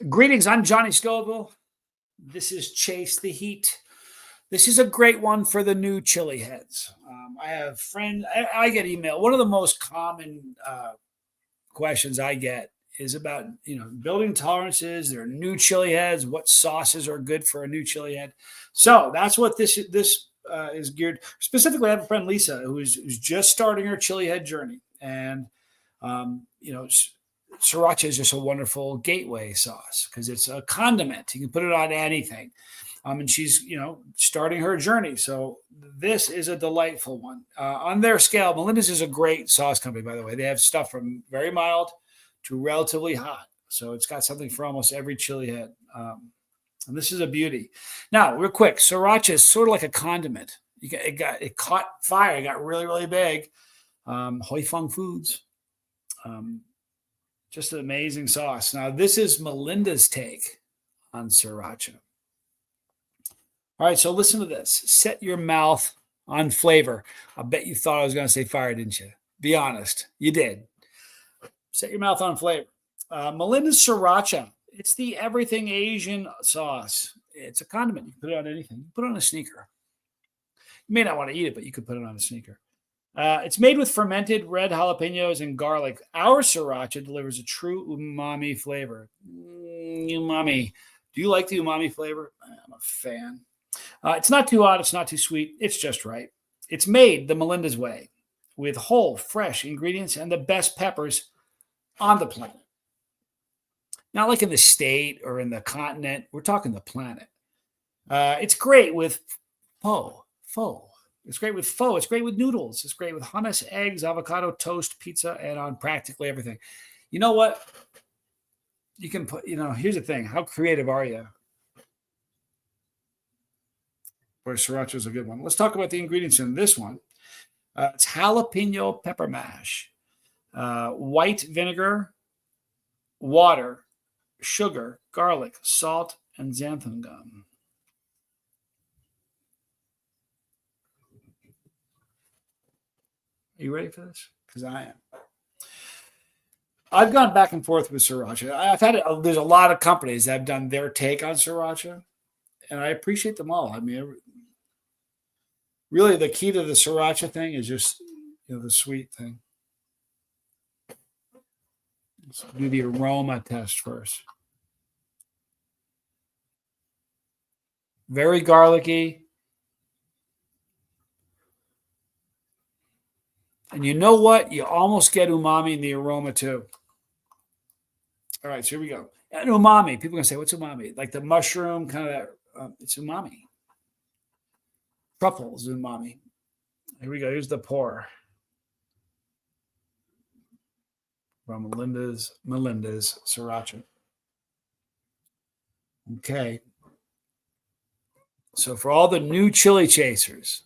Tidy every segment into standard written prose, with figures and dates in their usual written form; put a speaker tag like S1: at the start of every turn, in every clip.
S1: Greetings, I'm Johnny Scoville. This is Chase the Heat. This is a great one for the new chili heads. I have friends, I get email. One of the most common questions I get is about, building tolerances. There are new chili heads. What sauces are good for a new chili head? So that's what this is geared. Specifically, I have a friend, Lisa, who's just starting her chili head journey. And, sriracha is just a wonderful gateway sauce because it's a condiment. You can put it on anything. And she's, starting her journey. So this is a delightful one. On their scale, Melinda's is a great sauce company, by the way. They have stuff from very mild to relatively hot. So it's got something for almost every chili head. And this is a beauty. Now, real quick, sriracha is sort of like a condiment. It caught fire. It got really, really big. Hoi Fong Foods. Just an amazing sauce. Now, this is Melinda's take on sriracha. All right, so listen to this. Set your mouth on flavor. I bet you thought I was going to say fire, didn't you? Be honest. You did. Set your mouth on flavor. Melinda's sriracha. It's the everything Asian sauce. It's a condiment. You can put it on anything. You can put it on a sneaker. You may not want to eat it, but you could put it on a sneaker. It's made with fermented red jalapenos and garlic. Our sriracha delivers a true umami flavor. Umami. Do you like the umami flavor? I'm a fan. It's not too hot. It's not too sweet. It's just right. It's made the Melinda's way with whole, fresh ingredients and the best peppers on the planet. Not like in the state or in the continent. We're talking the planet. It's great with pho. It's great with pho. It's great with noodles. It's great with hummus, eggs, avocado, toast, pizza, and on practically everything. You know what? You can put, here's the thing. How creative are you? Boy, sriracha is a good one. Let's talk about the ingredients in this one. It's jalapeno pepper mash, white vinegar, water, sugar, garlic, salt, and xanthan gum. Are you ready for this? Because I am. I've gone back and forth with sriracha. There's a lot of companies that have done their take on sriracha, and I appreciate them all. I mean, really, the key to the sriracha thing is just the sweet thing. Let's do the aroma test first. Very garlicky. And you know what? You almost get umami in the aroma too. All right, so here we go. And umami. People are going to say, what's umami? Like the mushroom kind of that. It's umami. Truffle is umami. Here we go. Here's the pour. From Melinda's sriracha. Okay. So for all the new chili chasers,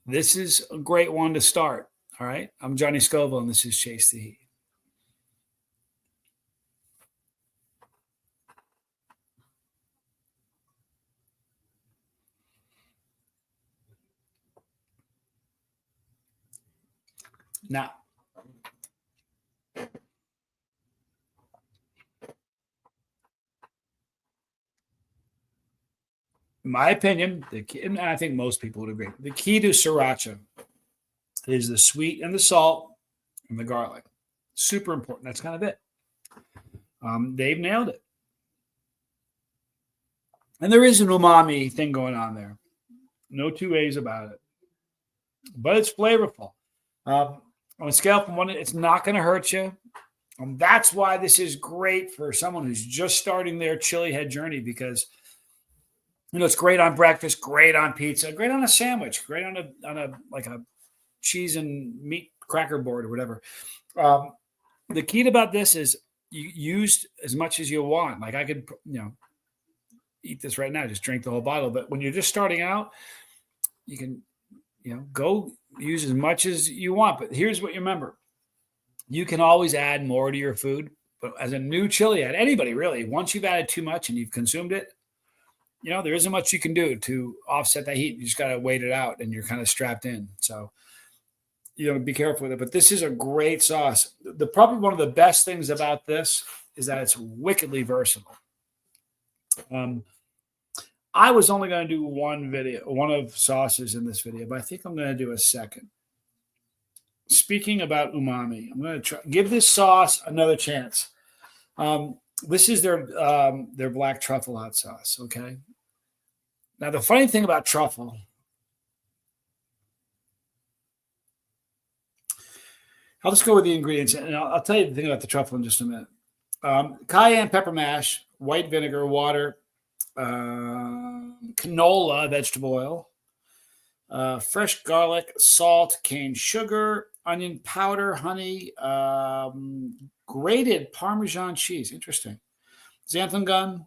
S1: this is a great one to start. All right. I'm Johnny Scoville, and this is Chase the Heat. Now, in my opinion, and I think most people would agree, the key to sriracha is the sweet and the salt and the garlic. Super important. That's kind of it. They've nailed it. And there is an umami thing going on there. No two ways about it. But it's flavorful. On a scale from 1, it's not going to hurt you. And that's why this is great for someone who's just starting their chili head journey because it's great on breakfast, great on pizza, great on a sandwich, great on a like a cheese and meat cracker board or whatever. The key about this is you use as much as you want. Like I could, eat this right now, just drink the whole bottle. But when you're just starting out, you can, go use as much as you want. But here's what you remember. You can always add more to your food. But as a new chili head, anybody really, once you've added too much and you've consumed it, there isn't much you can do to offset that heat. You just got to wait it out and you're kind of strapped in. So, be careful with it. But this is a great sauce. Probably one of the best things about this is that it's wickedly versatile. I was only going to do one of sauces in this video, but I think I'm going to do a second. Speaking about umami, I'm going to give this sauce another chance. This is their black truffle hot sauce. Okay. Now the funny thing about truffle, I'll just go with the ingredients, and I'll tell you the thing about the truffle in just a minute. Cayenne pepper mash, white vinegar, water, canola, vegetable oil, fresh garlic, salt, cane sugar, onion powder, honey, grated Parmesan cheese. Interesting. Xanthan gum,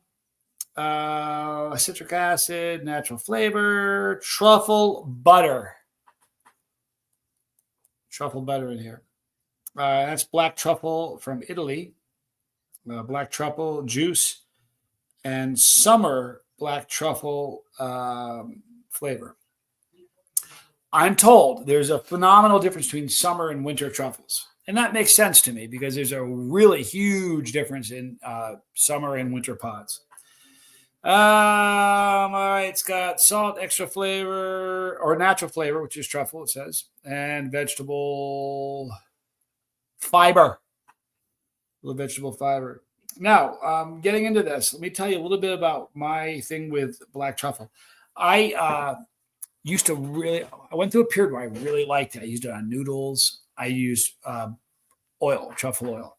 S1: citric acid, natural flavor, truffle butter. Truffle butter in here. That's black truffle from Italy. Black truffle juice and summer black truffle flavor. I'm told there's a phenomenal difference between summer and winter truffles. And that makes sense to me because there's a really huge difference in summer and winter pods. All right, it's got salt, extra flavor, or natural flavor, which is truffle, it says, and vegetable fiber. A little vegetable fiber. Now, getting into this, let me tell you a little bit about my thing with black truffle. I went through a period where I really liked it. I used it on noodles. I used oil, truffle oil.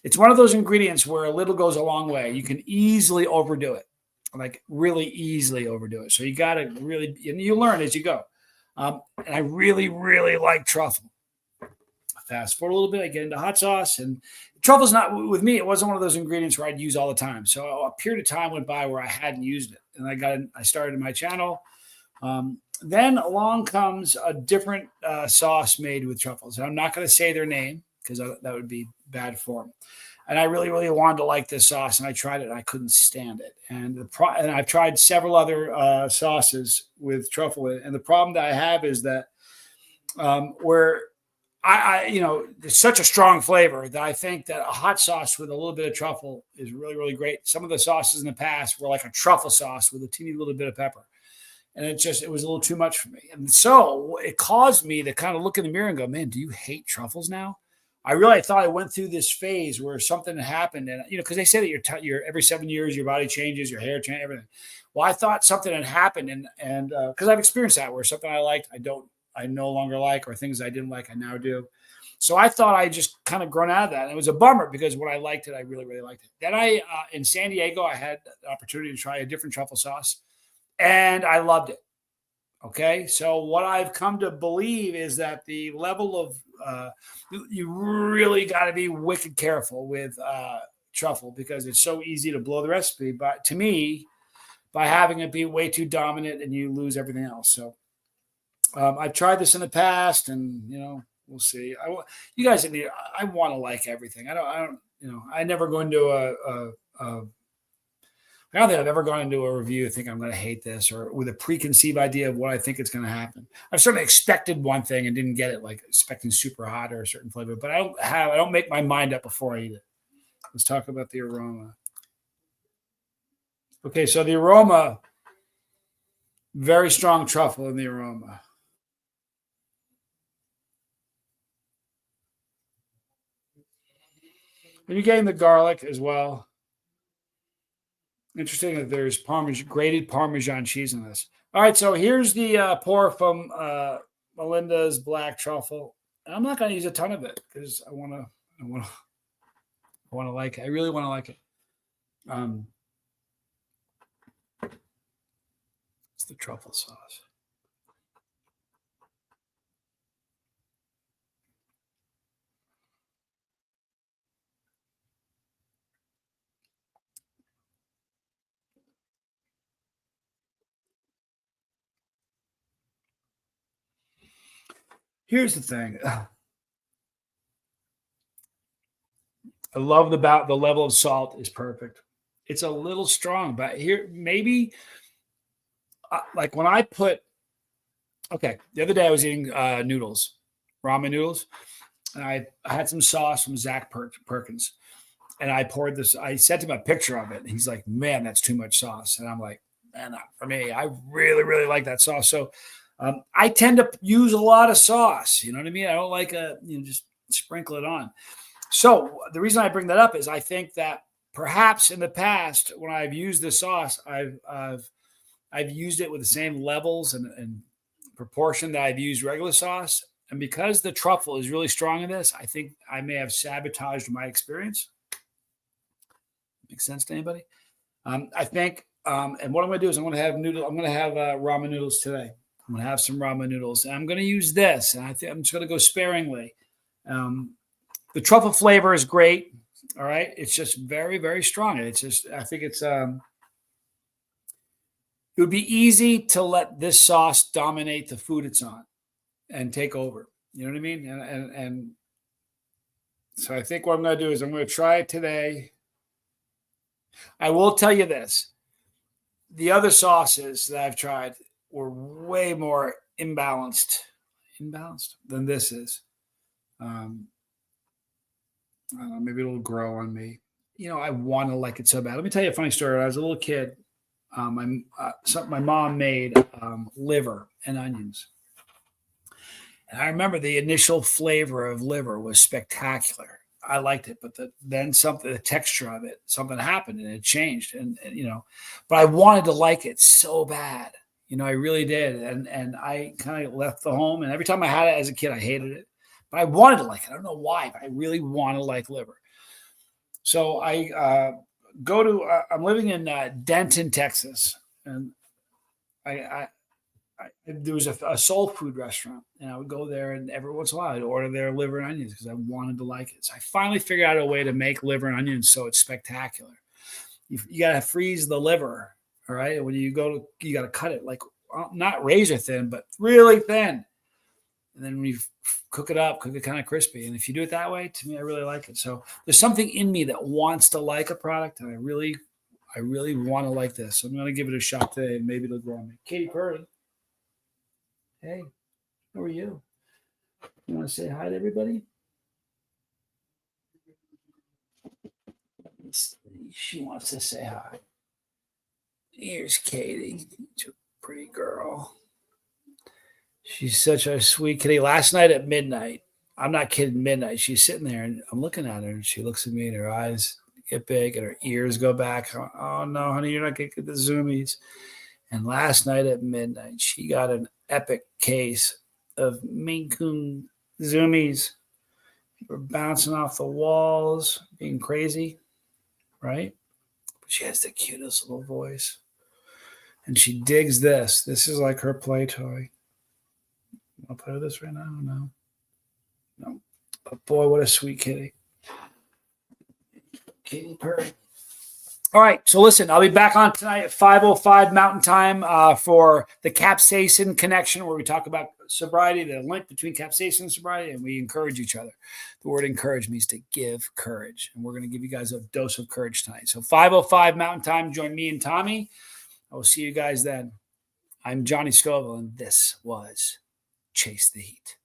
S1: It's one of those ingredients where a little goes a long way. You can easily overdo it, like really easily overdo it. So you got to really, and you learn as you go. And I really, really like truffle. Fast forward a little bit, I get into hot sauce, and truffle's not, with me, it wasn't one of those ingredients where I'd use all the time. So a period of time went by where I hadn't used it, and I started my channel. Then along comes a different sauce made with truffles. And I'm not going to say their name because that would be bad form. And I really, really wanted to like this sauce, and I tried it, and I couldn't stand it. And I've tried several other sauces with truffle in it. And the problem that I have is that where there's such a strong flavor that I think that a hot sauce with a little bit of truffle is really, really great. Some of the sauces in the past were like a truffle sauce with a teeny little bit of pepper. And it was a little too much for me. And so it caused me to kind of look in the mirror and go, man, do you hate truffles now? I really thought I went through this phase where something had happened. And, because they say that you're every 7 years, your body changes, your hair changes, everything. Well, I thought something had happened. And because I've experienced that where something I liked, I no longer like, or things I didn't like, I now do. So I thought I just kind of grown out of that. And it was a bummer because when I liked it, I really, really liked it. Then in San Diego, I had the opportunity to try a different truffle sauce, and I loved it. Okay. So what I've come to believe is that the level of, you really got to be wicked careful with truffle because it's so easy to blow the recipe. But to me, by having it be way too dominant, and you lose everything else. So I've tried this in the past, and we'll see. You guys, I want to like everything. I don't. I never go into I don't think I've ever gone into a review thinking I'm going to hate this or with a preconceived idea of what I think it's going to happen. I've certainly expected one thing and didn't get it, like expecting super hot or a certain flavor. But I don't make my mind up before I eat it. Let's talk about the aroma. Okay, so the aroma, very strong truffle in the aroma. And you're getting the garlic as well. Interesting that there's grated Parmesan cheese in this. All right, so here's the pour from Melinda's black truffle. And I'm not going to use a ton of it because I want to like it. I really want to like it. It's the truffle sauce. Here's the thing. I love the level of salt is perfect. It's a little strong, but here maybe like when I put. Okay, the other day I was eating noodles, ramen noodles, and I had some sauce from Zach Perkins, and I poured this. I sent him a picture of it. And he's like, man, that's too much sauce. And I'm like, man, not for me. I really, really like that sauce. So I tend to use a lot of sauce. You know what I mean? I don't like just sprinkle it on. So the reason I bring that up is I think that perhaps in the past when I've used this sauce, I've used it with the same levels and proportion that I've used regular sauce. And because the truffle is really strong in this, I think I may have sabotaged my experience. Makes sense to anybody? I think, and what I'm going to do is I'm going to have ramen noodles today. I'm going to have some ramen noodles, and I'm going to use this. And I think I'm just going to go sparingly. The truffle flavor is great. All right, it's just very, very strong. It's just, I think it's. It would be easy to let this sauce dominate the food it's on and take over. You know what I mean? And so I think what I'm going to do is I'm going to try it today. I will tell you this. The other sauces that I've tried were way more imbalanced than this is. I don't know, maybe it'll grow on me. I want to like it so bad. Let me tell you a funny story. When I was a little kid, my mom made liver and onions. And I remember the initial flavor of liver was spectacular. I liked it, but then the texture of it, something happened and it changed. And but I wanted to like it so bad. I really did. And I kind of left the home. And every time I had it as a kid, I hated it. But I wanted to like it. I don't know why, but I really want to like liver. So I I'm living in Denton, Texas. And there was a soul food restaurant, and I would go there, and every once in a while I'd order their liver and onions because I wanted to like it. So I finally figured out a way to make liver and onions so it's spectacular. You got to freeze the liver, all right? And when you got to cut it like not razor thin, but really thin. And then when you cook it kind of crispy. And if you do it that way, to me, I really like it. So there's something in me that wants to like a product, and I really want to like this. So I'm going to give it a shot today, and maybe it'll grow on me. Katy Perry. Hey, how are you? You want to say hi to everybody? She wants to say hi. Here's Katie. She's a pretty girl. She's such a sweet kitty. Last night at midnight, I'm not kidding, midnight, she's sitting there and I'm looking at her and she looks at me and her eyes get big and her ears go back. Oh, no, honey, you're not going to get the zoomies. And last night at midnight, she got an epic case of Maine Coon zoomies. They were bouncing off the walls, being crazy, right? But she has the cutest little voice. And she digs this. This is like her play toy. I'll play with this right now. No. But boy, what a sweet kitty. Katy Perry. All right. So listen, I'll be back on tonight at 5:05 Mountain Time for the capsaicin connection, where we talk about sobriety, the link between capsaicin and sobriety, and we encourage each other. The word encourage means to give courage. And we're going to give you guys a dose of courage tonight. So 5:05 Mountain Time, join me and Tommy. I will see you guys then. I'm Johnny Scoville, and this was Chase the Heat.